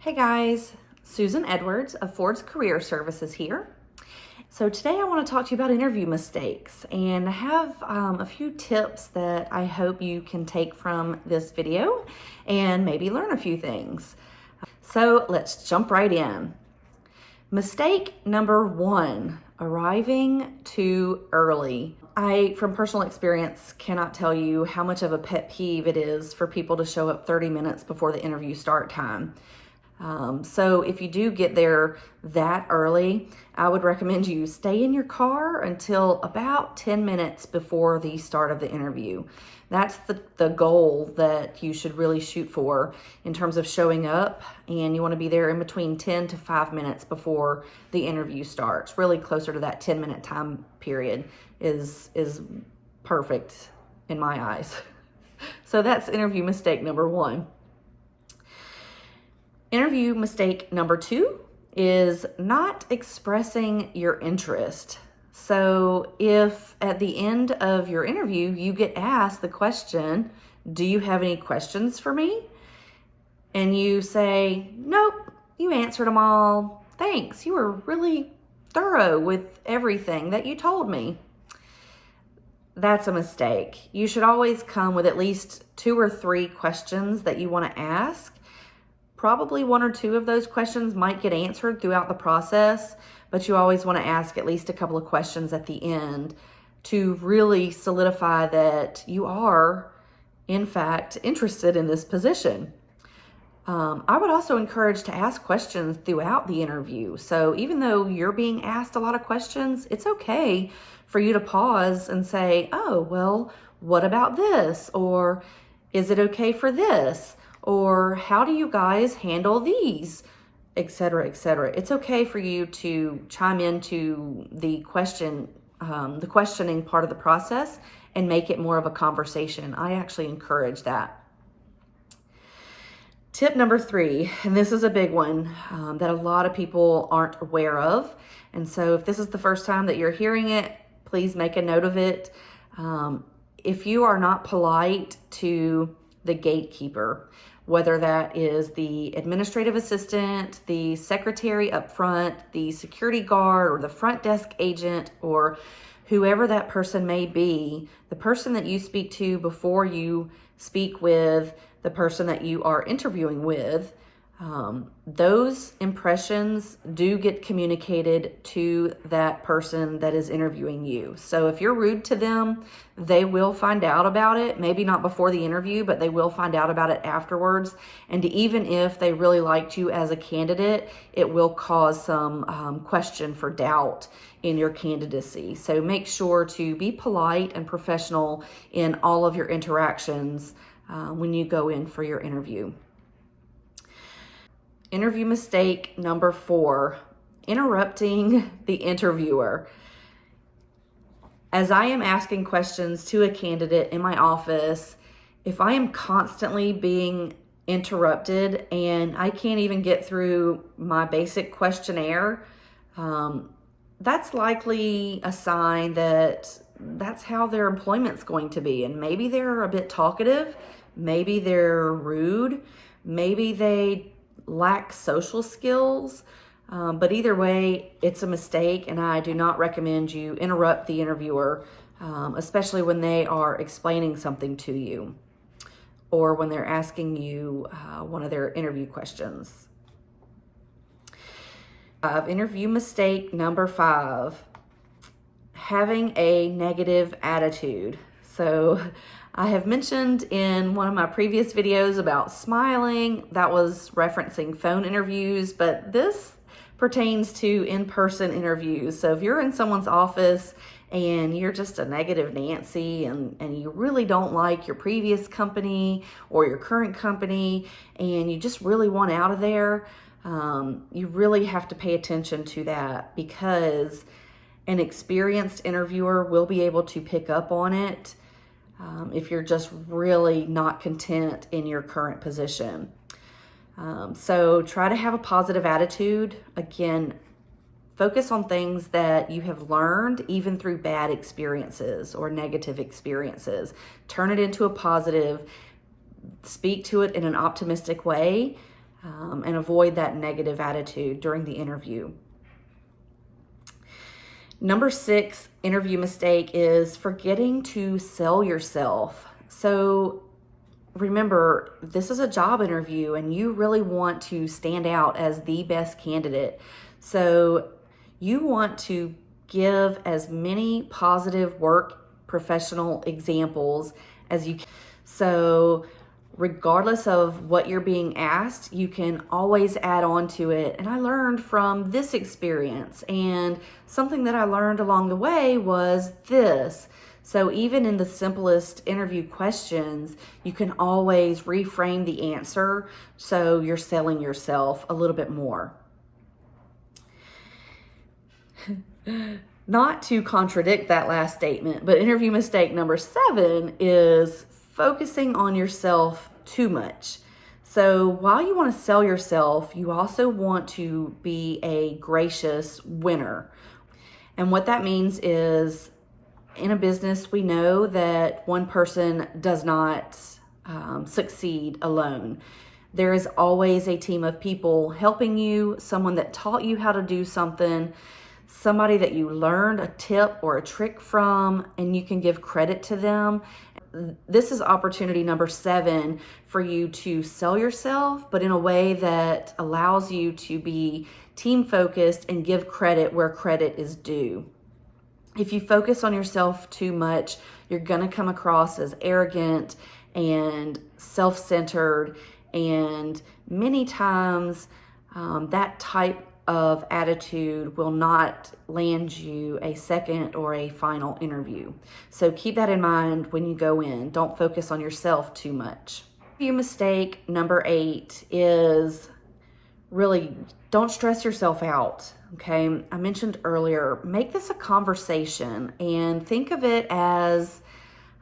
Hey guys, Susan Edwards of Ford's Career Services here. So today I want to talk to you about interview mistakes, and I have a few tips that I hope you can take from this video and maybe learn a few things. So let's jump right in. Mistake number one, arriving too early. I, from personal experience, cannot tell you how much of a pet peeve it is for people to show up 30 minutes before the interview start time. So if you do get there that early, I would recommend you stay in your car until about 10 minutes before the start of the interview. That's the goal that you should really shoot for in terms of showing up, and you want to be there in between 10 to 5 minutes before the interview starts. Really closer to that 10-minute time period is perfect in my eyes. So that's interview mistake number one. Interview mistake number two is not expressing your interest. So if at the end of your interview you get asked the question, do you have any questions for me? And you say, nope, you answered them all. Thanks, you were really thorough with everything that you told me. That's a mistake. You should always come with at least 2 or 3 questions that you want to ask. Probably 1 or 2 of those questions might get answered throughout the process, but you always want to ask at least a couple of questions at the end to really solidify that you are, in fact, interested in this position. I would also encourage to ask questions throughout the interview. So even though you're being asked a lot of questions, it's okay for you to pause and say, oh, well, what about this? Or is it okay for this? Or how do you guys handle these, et cetera, et cetera. It's okay for you to chime into the questioning part of the process and make it more of a conversation. I actually encourage that. Tip number 3, and this is a big one that a lot of people aren't aware of. And so if this is the first time that you're hearing it, please make a note of it. If you are not polite to the gatekeeper, whether that is the administrative assistant, the secretary up front, the security guard, or the front desk agent, or whoever that person may be, the person that you speak to before you speak with the person that you are interviewing with, those impressions do get communicated to that person that is interviewing you. So if you're rude to them, they will find out about it, maybe not before the interview, but they will find out about it afterwards. And even if they really liked you as a candidate, it will cause some question for doubt in your candidacy. So make sure to be polite and professional in all of your interactions when you go in for your interview. Interview mistake number 4, interrupting the interviewer. As I am asking questions to a candidate in my office, if I am constantly being interrupted and I can't even get through my basic questionnaire, that's likely a sign that that's how their employment's going to be. And maybe they're a bit talkative, maybe they're rude, maybe they lack social skills, but either way, it's a mistake, and I do not recommend you interrupt the interviewer, especially when they are explaining something to you or when they're asking you one of their interview questions. Interview mistake number 5, having a negative attitude. So I have mentioned in one of my previous videos about smiling. That was referencing phone interviews, but this pertains to in-person interviews. So if you're in someone's office and you're just a negative Nancy and you really don't like your previous company or your current company and you just really want out of there, you really have to pay attention to that, because an experienced interviewer will be able to pick up on it if you're just really not content in your current position. So try to have a positive attitude. Again, focus on things that you have learned even through bad experiences or negative experiences. Turn it into a positive. Speak to it in an optimistic way. and avoid that negative attitude during the interview. Number 6 interview mistake is forgetting to sell yourself. So remember, this is a job interview and you really want to stand out as the best candidate. So you want to give as many positive work professional examples as you can. So regardless of what you're being asked, you can always add on to it. And I learned from this experience, and something that I learned along the way was this. So even in the simplest interview questions, you can always reframe the answer so you're selling yourself a little bit more. Not to contradict that last statement, but interview mistake number 7 is focusing on yourself too much. So while you want to sell yourself, you also want to be a gracious winner. And what that means is, in a business, we know that one person does not succeed alone. There is always a team of people helping you, someone that taught you how to do something, somebody that you learned a tip or a trick from, and you can give credit to them. This is opportunity number 7 for you to sell yourself, but in a way that allows you to be team focused and give credit where credit is due. If you focus on yourself too much, you're going to come across as arrogant and self-centered, and many times that type of attitude will not land you a second or a final interview. So keep that in mind when you go in. Don't focus on yourself too much. Interview mistake number 8 is really don't stress yourself out. Okay, I mentioned earlier, make this a conversation and think of it as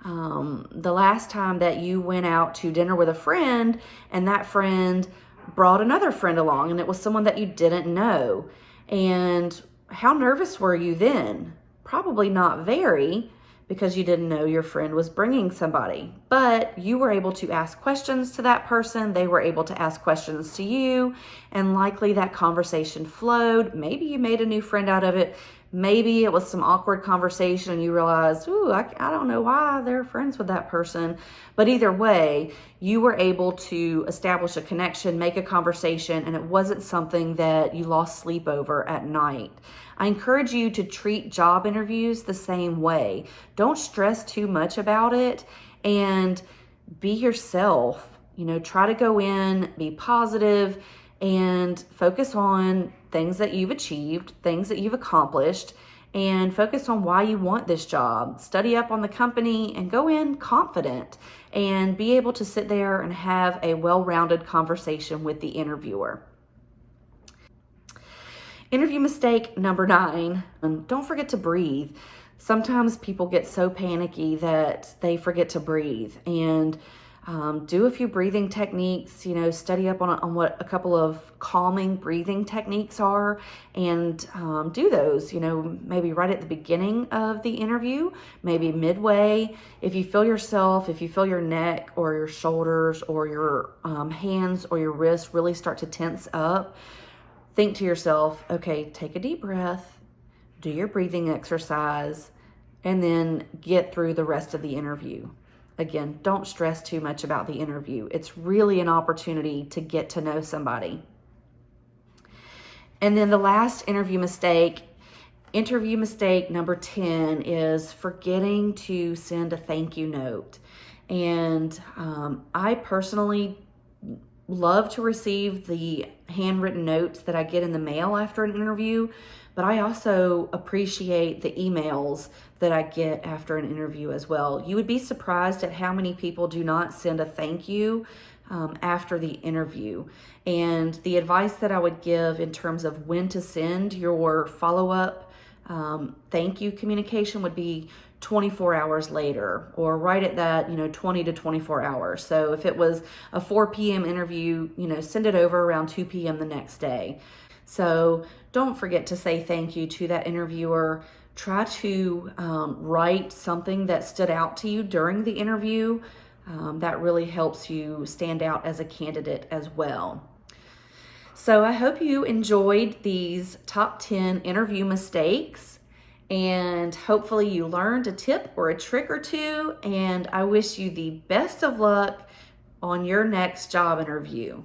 the last time that you went out to dinner with a friend and that friend brought another friend along and it was someone that you didn't know. And how nervous were you then? Probably not very, because you didn't know your friend was bringing somebody. But you were able to ask questions to that person. They were able to ask questions to you, and likely that conversation flowed. Maybe you made a new friend out of it. Maybe it was some awkward conversation and you realized, I don't know why they're friends with that person. But either way, you were able to establish a connection, make a conversation, and it wasn't something that you lost sleep over at night. I encourage you to treat job interviews the same way. Don't stress too much about it and be yourself. Try to go in, be positive, and focus on things that you've achieved, things that you've accomplished, and focus on why you want this job. Study up on the company and go in confident and be able to sit there and have a well-rounded conversation with the interviewer. Interview mistake number 9, don't forget to breathe. Sometimes people get so panicky that they forget to breathe, and do a few breathing techniques, study up on what a couple of calming breathing techniques are, and do those, maybe right at the beginning of the interview, maybe midway. If you feel your neck or your shoulders or your hands or your wrists really start to tense up, think to yourself, okay, take a deep breath, do your breathing exercise, and then get through the rest of the interview. Again, don't stress too much about the interview. It's really an opportunity to get to know somebody. And then the last interview mistake number 10 is forgetting to send a thank you note. And I personally love to receive the handwritten notes that I get in the mail after an interview, but I also appreciate the emails that I get after an interview as well. You would be surprised at how many people do not send a thank you after the interview. And the advice that I would give in terms of when to send your follow-up thank you communication would be 24 hours later, or right at that, 20 to 24 hours. So if it was a 4 p.m. interview, send it over around 2 p.m. the next day. So don't forget to say thank you to that interviewer. Try to write something that stood out to you during the interview. That really helps you stand out as a candidate as well. So I hope you enjoyed these top 10 interview mistakes, and hopefully you learned a tip or a trick or two, and I wish you the best of luck on your next job interview.